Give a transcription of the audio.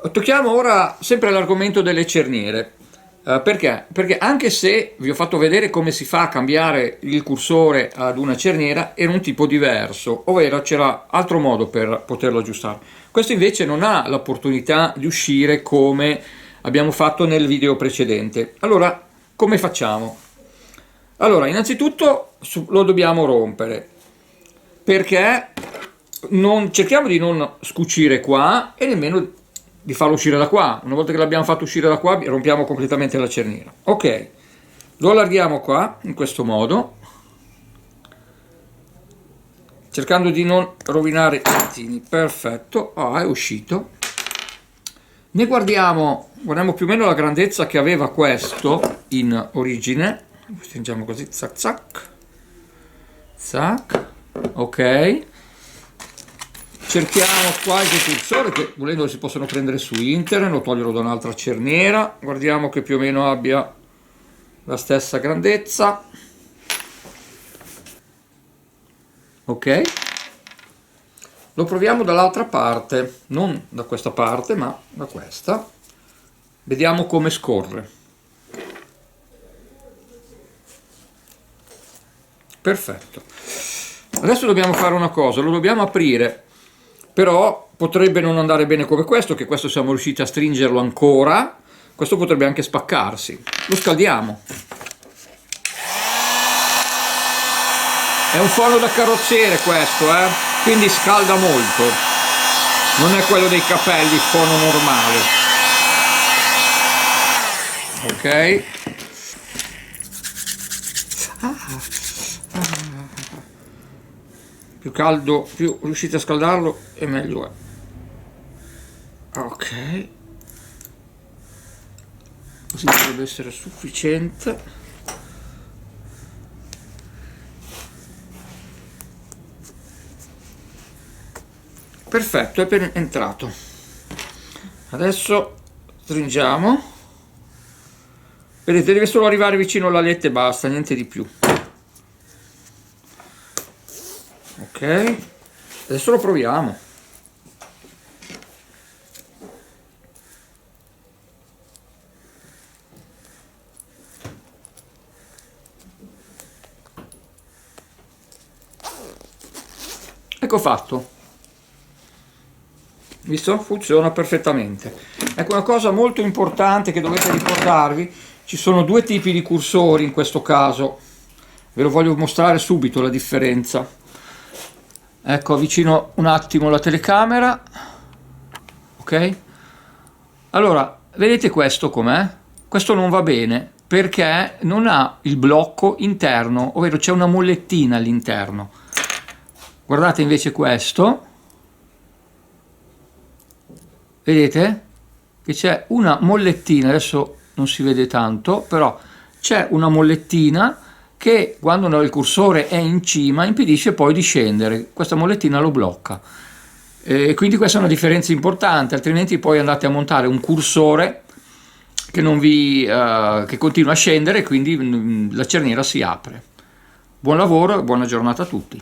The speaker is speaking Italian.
Tocchiamo ora sempre l'argomento delle cerniere. Perché? Perché anche se vi ho fatto vedere come si fa a cambiare il cursore ad una cerniera, era un tipo diverso, ovvero c'era altro modo per poterlo aggiustare. Questo invece non ha l'opportunità di uscire come abbiamo fatto nel video precedente. Allora, come facciamo? Allora, innanzitutto lo dobbiamo rompere, perché cerchiamo di non scucire qua e nemmeno di farlo uscire da qua. Una volta che l'abbiamo fatto uscire da qua, rompiamo completamente la cerniera. Ok, lo allarghiamo qua in questo modo, cercando di non rovinare i puntini. Perfetto, è uscito. Ne guardiamo più o meno la grandezza che aveva questo in origine. Stringiamo così, zac zac zac. Ok, cerchiamo qualche cursore che volendo si possono prendere su internet o toglierlo da un'altra cerniera. Guardiamo che più o meno abbia la stessa grandezza. Ok, lo proviamo dall'altra parte, non da questa parte ma da questa. Vediamo come scorre. Perfetto. Adesso dobbiamo fare una cosa, lo dobbiamo aprire, però potrebbe non andare bene come questo, che questo siamo riusciti a stringerlo ancora, questo potrebbe anche spaccarsi. Lo scaldiamo. È un forno da carrozziere questo, quindi scalda molto, non è quello dei capelli, forno normale. Ok. Più caldo, più riuscite a scaldarlo e meglio è. Ok, così dovrebbe essere sufficiente. Perfetto, è appena entrato. Adesso stringiamo. Vedete, deve solo arrivare vicino alla letta e basta, niente di più. Ok, adesso lo proviamo. Ecco fatto. Visto? Funziona perfettamente. Ecco, una cosa molto importante che dovete ricordarvi: ci sono due tipi di cursori in questo caso. Ve lo voglio mostrare subito la differenza. Ecco, avvicino un attimo la telecamera. Ok, allora vedete questo com'è? Questo non va bene perché non ha il blocco interno, ovvero c'è una mollettina all'interno. Guardate invece questo, vedete che c'è una mollettina, adesso non si vede tanto, però c'è una mollettina che quando il cursore è in cima impedisce poi di scendere, questa mollettina lo blocca. E quindi questa è una differenza importante, altrimenti poi andate a montare un cursore che, che continua a scendere e quindi la cerniera si apre. Buon lavoro e buona giornata a tutti.